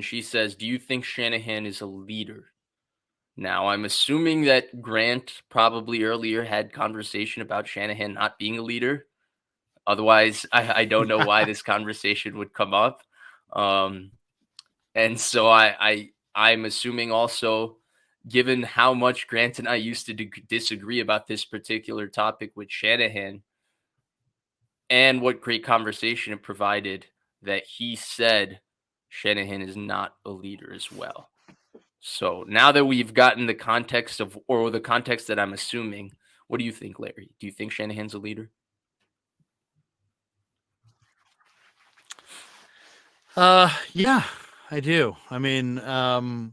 and she says, "Do you think Shanahan is a leader?" Now, I'm assuming that Grant probably earlier had conversation about Shanahan not being a leader. Otherwise, I don't know why this conversation would come up. Um, and so I'm assuming also, given how much Grant and I used to disagree about this particular topic with Shanahan, and what great conversation it provided, that he said Shanahan is not a leader as well. So now that we've gotten the context of, or the context that I'm assuming, what do you think, Larry? Do you think Shanahan's a leader? Yeah, I do. I mean, I'm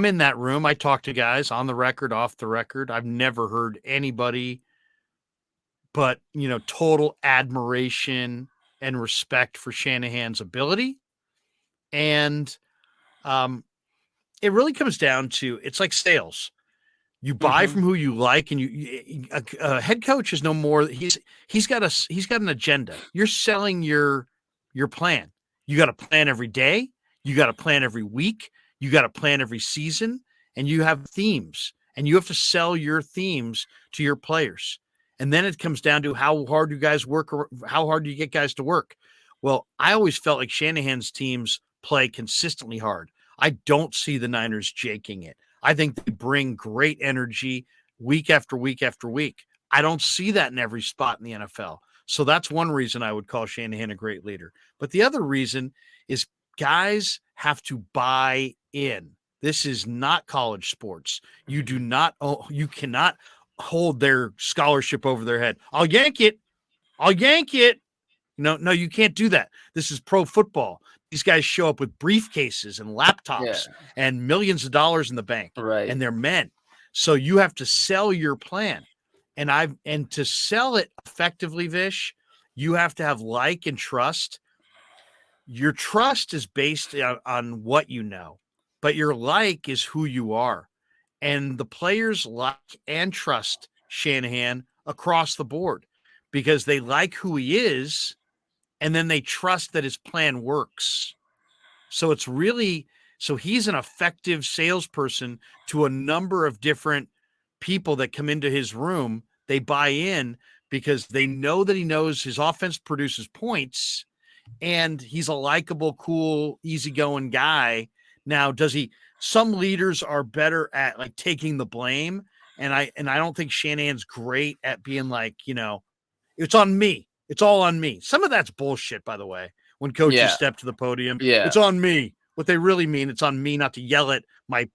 in that room. I talk to guys on the record, off the record. I've never heard anybody but, total admiration and respect for Shanahan's ability. And um, it really comes down to it's like sales. You buy Mm-hmm. from who you like, and a head coach is no more. He's got an agenda. You're selling your plan. You got a plan every day. You got a plan every week. You got a plan every season, and you have themes, and you have to sell your themes to your players. And then it comes down to how hard you guys work, or how hard do you get guys to work. Well, I always felt like Shanahan's teams play consistently hard. I don't see the Niners jaking it. I think they bring great energy week after week after week. I don't see that in every spot in the NFL. So that's one reason I would call Shanahan a great leader. But the other reason is guys have to buy in. This is not college sports. You cannot hold their scholarship over their head. I'll yank it. I'll yank it. No, you can't do that. This is pro football. These guys show up with briefcases and Yeah. laptops and millions of dollars in the bank, Right. and they're men. So you have to sell your plan. And to sell it effectively, Vish, you have to have like and trust. Your trust is based on what you know, but your like is who you are. And the players like and trust Shanahan across the board because they like who he is, and then they trust that his plan works. So it's really so he's an effective salesperson to a number of different people that come into his room. They buy in because they know that he knows his offense produces points, and he's a likable, cool, easygoing guy. Now, does he? Some leaders are better at like taking the blame, and I don't think Shanahan's great at being like, it's on me. It's all on me. Some of that's bullshit, by the way. When coaches Yeah. step to the podium, Yeah. it's on me. What they really mean, it's on me not to yell at my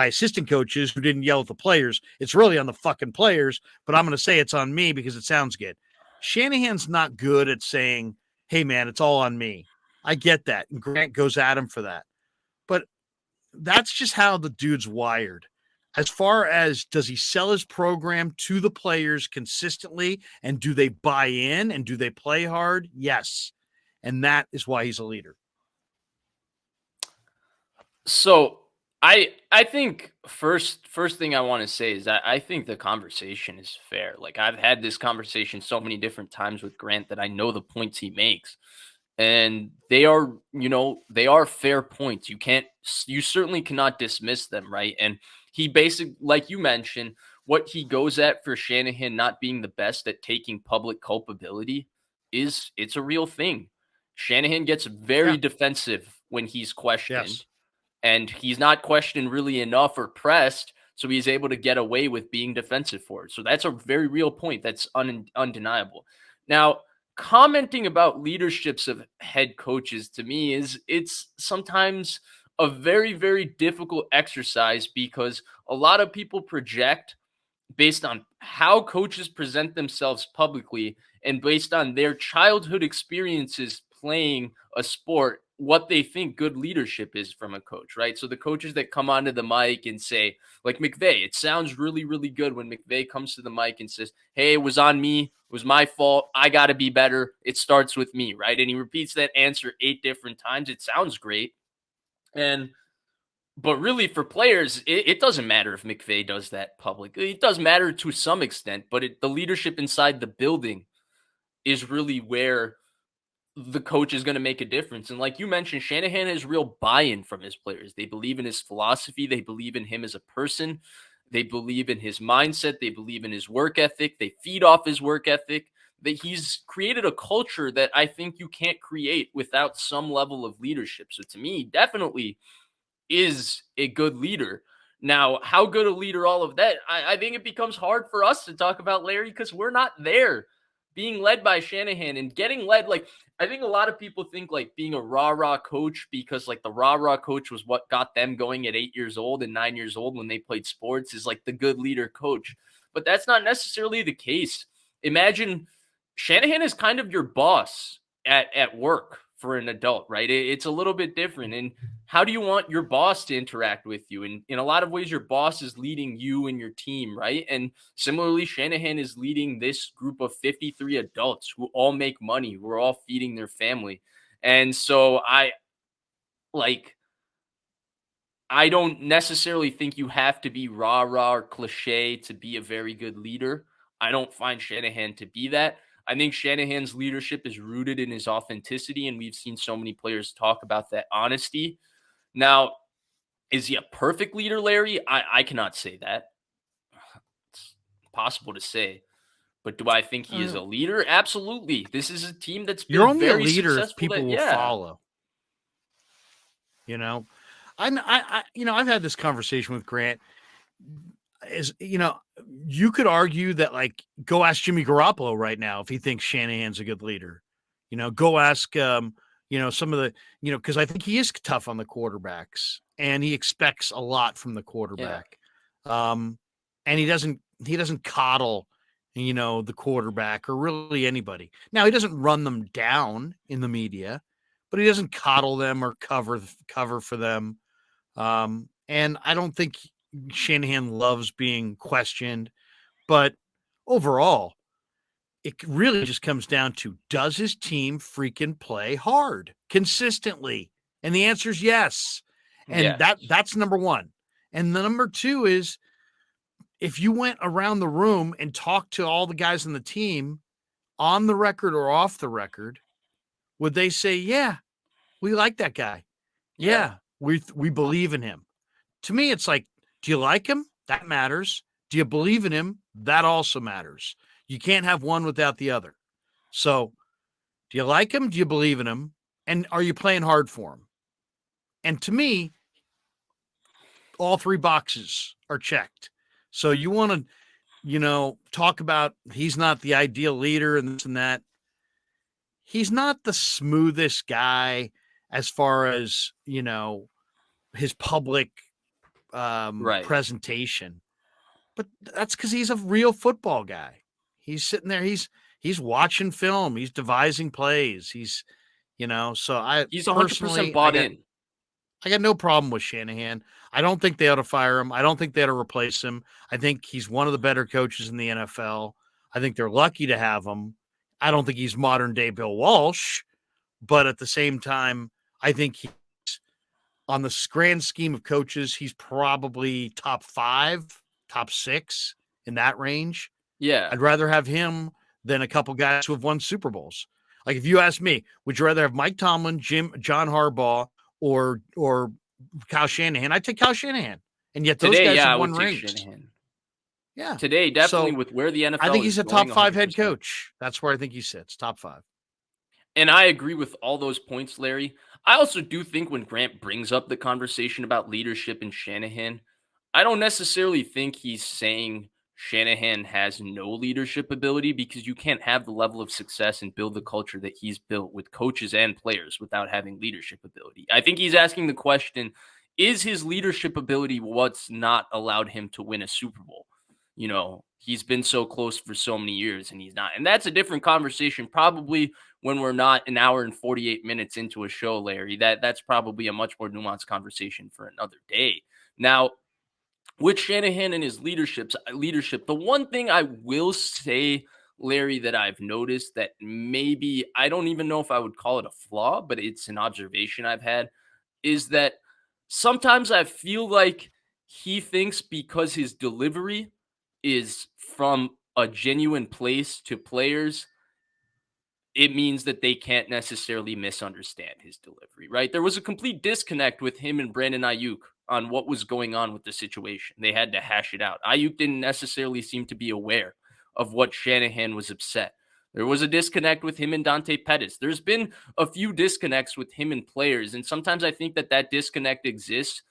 assistant coaches who didn't yell at the players. It's really on the fucking players, but I'm going to say it's on me because it sounds good. Shanahan's not good at saying, "Hey man, it's all on me." I get that. And Grant goes at him for that. But that's just how the dude's wired. As far as does he sell his program to the players consistently, and do they buy in and do they play hard? Yes. And that is why he's a leader. So I think first thing I want to say is that I think the conversation is fair. Like, I've had this conversation so many different times with Grant that I know the points he makes. And they are fair points. You certainly cannot dismiss them, right? And he basically, like you mentioned, what he goes at for Shanahan not being the best at taking public culpability it's a real thing. Shanahan gets very Yeah. defensive when he's questioned, Yes. and he's not questioned really enough or pressed, so he's able to get away with being defensive for it. So that's a very real point. That's undeniable. Now, commenting about leaderships of head coaches, to me, it's sometimes a very, very difficult exercise, because a lot of people project based on how coaches present themselves publicly and based on their childhood experiences playing a sport, what they think good leadership is from a coach, right? So the coaches that come onto the mic and say, like McVay, it sounds really, really good when McVay comes to the mic and says, "Hey, it was on me. It was my fault. I got to be better. It starts with me," right? And he repeats that answer 8 different times. It sounds great. And but really, for players, it doesn't matter if McVay does that publicly. It does matter to some extent, but the leadership inside the building is really where the coach is going to make a difference. And like you mentioned, Shanahan has real buy-in from his players. They believe in his philosophy. They believe in him as a person. They believe in his mindset. They believe in his work ethic. They feed off his work ethic. That he's created a culture that I think you can't create without some level of leadership. So to me, definitely is a good leader. Now, how good a leader, all of that, I think it becomes hard for us to talk about Larry because we're not there being led by Shanahan and getting led. Like, I think a lot of people think like being a rah-rah coach because like the rah-rah coach was what got them going at 8 years old and 9 years old when they played sports is like the good leader coach. But that's not necessarily the case. Imagine Shanahan is kind of your boss at work for an adult, right? It's a little bit different. And how do you want your boss to interact with you? And in a lot of ways, your boss is leading you and your team, right? And similarly, Shanahan is leading this group of 53 adults who all make money, who are all feeding their family. And so like, I don't necessarily think you have to be rah rah or cliche to be a very good leader. I don't find Shanahan to be that. I think Shanahan's leadership is rooted in his authenticity, and we've seen so many players talk about that honesty. Now, is he a perfect leader, Larry? I cannot say that. It's impossible to say. But do I think he is a leader? Absolutely. This is a team that's You're been only a very leader if successful. people will follow. You know, I've had this conversation with Grant. You could argue that like go ask Jimmy Garoppolo right now if he thinks Shanahan's a good leader. Go ask some of the because I think he is tough on the quarterbacks and he expects a lot from the quarterback. And he doesn't coddle the quarterback or really anybody. Now he doesn't run them down in the media, but he doesn't coddle them or cover for them. And I don't think Shanahan loves being questioned, but overall, it really just comes down to, does his team freaking play hard consistently? And the answer is yes. And that's number one. And the number two is, if you went around the room and talked to all the guys on the team on the record or off the record, would they say, yeah, we like that guy? Yeah, we believe in him. To me, it's like, do you like him? That matters. Do you believe in him? That also matters. You can't have one without the other. So, do you like him? Do you believe in him? And are you playing hard for him? And to me, all three boxes are checked. So you want to, talk about he's not the ideal leader and this and that. He's not the smoothest guy as far as, his public presentation. But that's because he's a real football guy. He's sitting there. He's watching film. He's devising plays. He's he's 100% bought in. I got no problem with Shanahan. I don't think they ought to fire him. I don't think they ought to replace him. I think he's one of the better coaches in the NFL. I think they're lucky to have him. I don't think he's modern day Bill Walsh, but at the same time, I think he's on the grand scheme of coaches, he's probably top 5, top 6 in that range. Yeah. I'd rather have him than a couple guys who have won Super Bowls. Like, if you ask me, would you rather have Mike Tomlin, John Harbaugh, or Kyle Shanahan? I'd take Kyle Shanahan. And yet those guys have won rings. Shanahan. Yeah. Today, definitely with where the NFL is, I think he's a top 5 100%. head coach. That's where I think he sits, top 5. And I agree with all those points, Larry. I also do think when Grant brings up the conversation about leadership in Shanahan, I don't necessarily think he's saying Shanahan has no leadership ability, because you can't have the level of success and build the culture that he's built with coaches and players without having leadership ability. I think he's asking the question, is his leadership ability what's not allowed him to win a Super Bowl? He's been so close for so many years and he's not. And that's a different conversation, probably when we're not an hour and 48 minutes into a show, Larry. That's probably a much more nuanced conversation for another day. Now, with Shanahan and his leadership, the one thing I will say, Larry, that I've noticed that maybe, I don't even know if I would call it a flaw, but it's an observation I've had, is that sometimes I feel like he thinks because his delivery is from a genuine place to players, it means that they can't necessarily misunderstand his delivery, right? There was a complete disconnect with him and Brandon Ayuk on what was going on with the situation. They had to hash it out. Ayuk didn't necessarily seem to be aware of what Shanahan was upset. There was a disconnect with him and Dante Pettis. There's been a few disconnects with him and players, and sometimes I think that that disconnect exists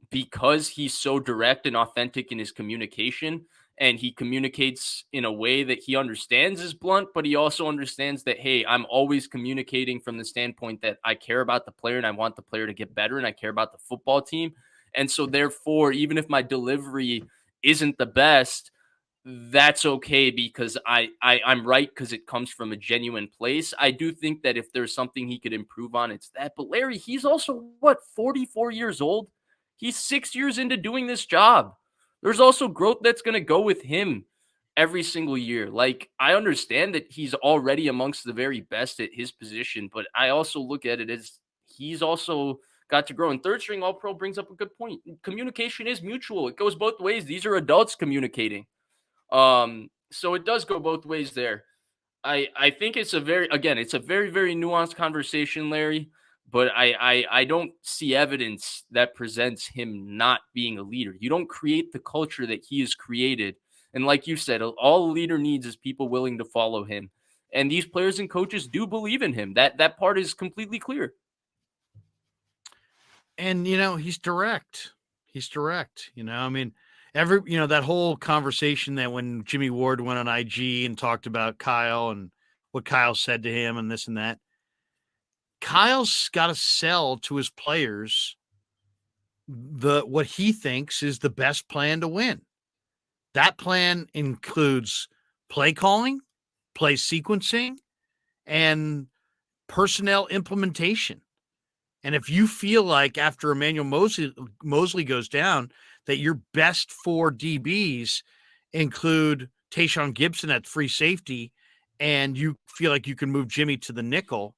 because he's so direct and authentic in his communication, and he communicates in a way that he understands is blunt, but he also understands that, hey, I'm always communicating from the standpoint that I care about the player and I want the player to get better and I care about the football team. And so therefore, even if my delivery isn't the best, that's okay because I'm right because it comes from a genuine place. I do think that if there's something he could improve on, it's that. But Larry, he's also what, 44 years old? He's 6 years into doing this job. There's also growth that's going to go with him every single year. Like, I understand that he's already amongst the very best at his position, but I also look at it as he's also got to grow. And third string All Pro brings up a good point. Communication is mutual. It goes both ways. These are adults communicating. So it does go both ways there. I think it's a very, again, it's a very, very nuanced conversation, Larry, but I don't see evidence that presents him not being a leader. You don't create the culture that he has created. And like you said, all a leader needs is people willing to follow him. And these players and coaches do believe in him. That part is completely clear. And he's direct. He's direct. I mean, that whole conversation that when Jimmy Ward went on IG and talked about Kyle and what Kyle said to him and this and that. Kyle's got to sell to his players what he thinks is the best plan to win. That plan includes play calling, play sequencing, and personnel implementation. And if you feel like after Emmanuel Mosley goes down that your best 4 DBs include Tayshaun Gibson at free safety and you feel like you can move Jimmy to the nickel,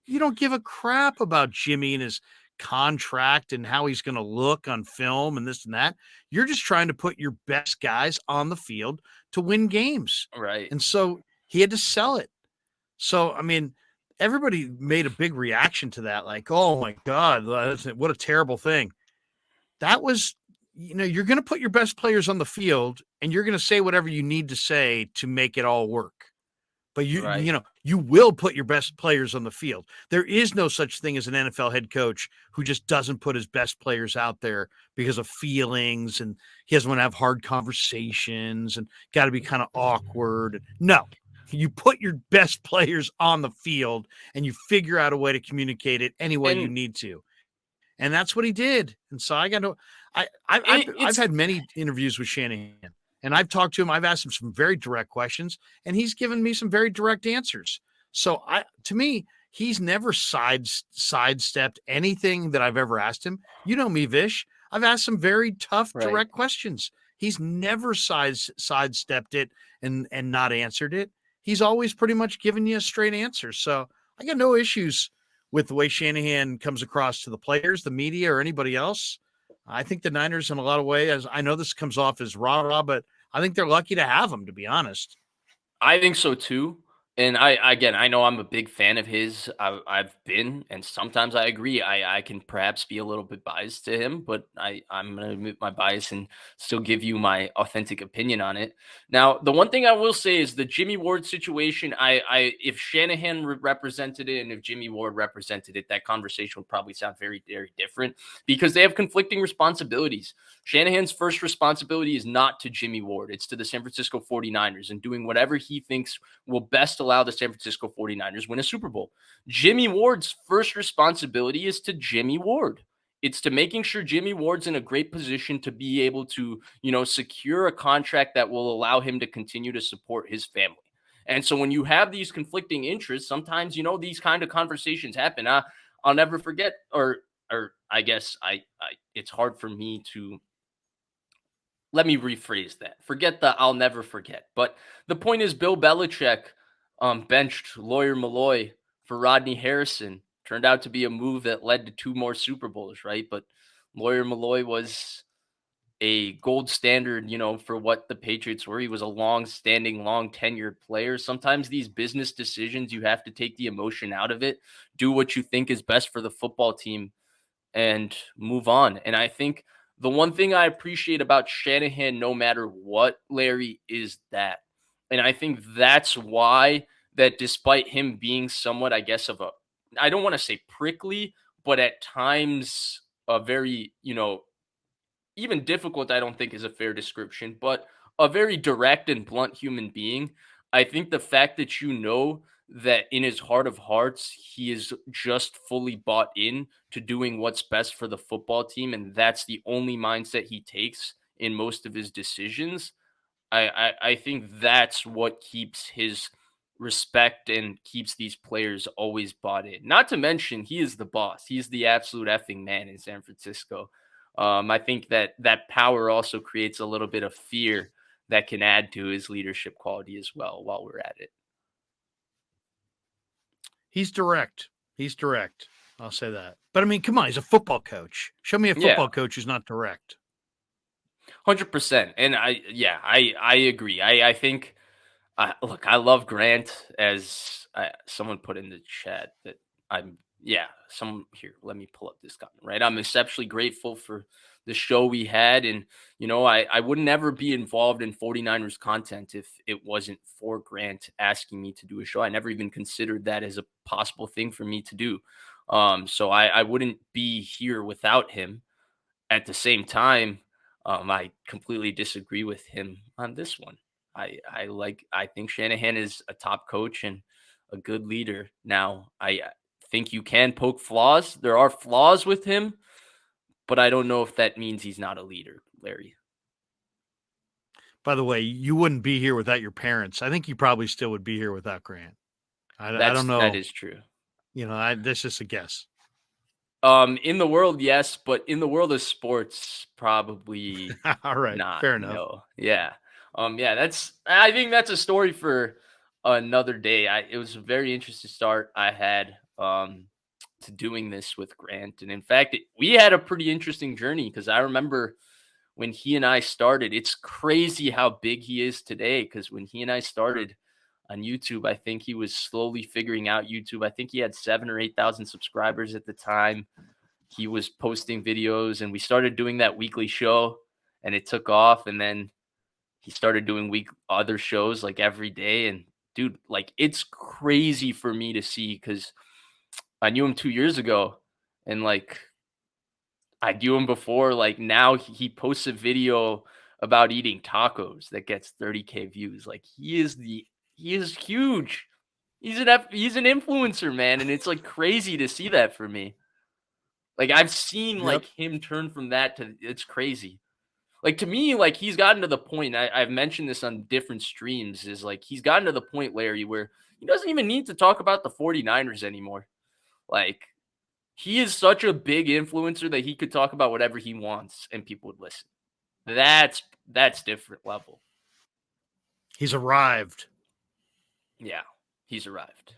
you don't give a crap about Jimmy and his contract and how he's going to look on film and this and that. You're just trying to put your best guys on the field to win games. Right. And so he had to sell it. So, I mean, everybody made a big reaction to that. Like, oh my God, what a terrible thing. That was, you're going to put your best players on the field and you're going to say whatever you need to say to make it all work. But you will put your best players on the field. There is no such thing as an NFL head coach who just doesn't put his best players out there because of feelings and he doesn't want to have hard conversations and got to be kind of awkward. No, you put your best players on the field and you figure out a way to communicate it any way you need to. And that's what he did. And so I've had many interviews with Shanahan. And I've talked to him. I've asked him some very direct questions, and he's given me some very direct answers. So to me, he's never sidestepped anything that I've ever asked him. You know me, Vish. I've asked some very tough, direct questions. He's never sidestepped it and not answered it. He's always pretty much given you a straight answer. So I got no issues with the way Shanahan comes across to the players, the media, or anybody else. I think the Niners, in a lot of ways, I know this comes off as rah-rah, but I think they're lucky to have him, to be honest. I think so too. And I know I'm a big fan of his. I've been, and sometimes I agree. I can perhaps be a little bit biased to him, but I'm going to admit my bias and still give you my authentic opinion on it. Now, the one thing I will say is the Jimmy Ward situation. If Shanahan represented it and if Jimmy Ward represented it, that conversation would probably sound very, very different because they have conflicting responsibilities. Shanahan's first responsibility is not to Jimmy Ward. It's to the San Francisco 49ers and doing whatever he thinks will best allow the San Francisco 49ers win a Super Bowl. Jimmy Ward's first responsibility is to Jimmy Ward. It's to making sure Jimmy Ward's in a great position to be able to, secure a contract that will allow him to continue to support his family. And so when you have these conflicting interests, sometimes, these kind of conversations happen. I'll never forget, or I guess it's hard for me to, let me rephrase that. Forget the I'll never forget. But the point is Bill Belichick benched Lawyer Malloy for Rodney Harrison. Turned out to be a move that led to 2 more Super Bowls, right? But Lawyer Malloy was a gold standard, for what the Patriots were. He was a long-standing, long-tenured player. Sometimes these business decisions, you have to take the emotion out of it, do what you think is best for the football team, and move on. And I think the one thing I appreciate about Shanahan, no matter what, Larry, is that. And I think that's why that despite him being somewhat, I guess, I don't want to say prickly, but at times a very, even difficult, I don't think is a fair description, but a very direct and blunt human being. I think the fact that that in his heart of hearts, he is just fully bought in to doing what's best for the football team, and that's the only mindset he takes in most of his decisions. I think that's what keeps his respect and keeps these players always bought in. Not to mention, he is the boss. He's the absolute effing man in San Francisco. I think that power also creates a little bit of fear that can add to his leadership quality as well. While we're at it, He's direct. He's direct. I'll say that. But I mean, come on, he's a football coach. Show me a yeah, football coach who's not direct. 100%. And I agree. I think look, I love Grant, as someone put in the chat that some here. Let me pull up this comment, right? I'm exceptionally grateful for the show we had. And, I would never be involved in 49ers content if it wasn't for Grant asking me to do a show. I never even considered that as a possible thing for me to do. So I wouldn't be here without him. At the same time, I completely disagree with him on this one. I think Shanahan is a top coach and a good leader. Now, I think you can poke flaws. There are flaws with him, but I don't know if that means he's not a leader, Larry. By the way, you wouldn't be here without your parents. I think you probably still would be here without Grant. I don't know. That is true. That's just a guess. In the world, yes, but in the world of sports, probably All right, not. fair enough. No. Yeah. I think that's a story for another day. It was a very interesting start I had to doing this with Grant. And in fact, we had a pretty interesting journey because I remember when he and I started, it's crazy how big he is today. Because when he and I started on YouTube, I think he was slowly figuring out YouTube. I think he had 7 or 8,000 subscribers at the time. He was posting videos, and we started doing that weekly show, and it took off. And then he started doing other shows like every day. And dude, like, it's crazy for me to see because I knew him 2 years ago, and like I knew him before. Like now he posts a video about eating tacos that gets 30K views. Like he is huge. He's an influencer, man, and it's like crazy to see that for me. Like I've seen Yep. like him turn from that to it's crazy. Like to me, like he's gotten to the point. I've mentioned this on different streams. Is like he's gotten to the point, Larry, where he doesn't even need to talk about the 49ers anymore. Like he is such a big influencer that he could talk about whatever he wants and people would listen. That's different level. He's arrived. Yeah, he's arrived.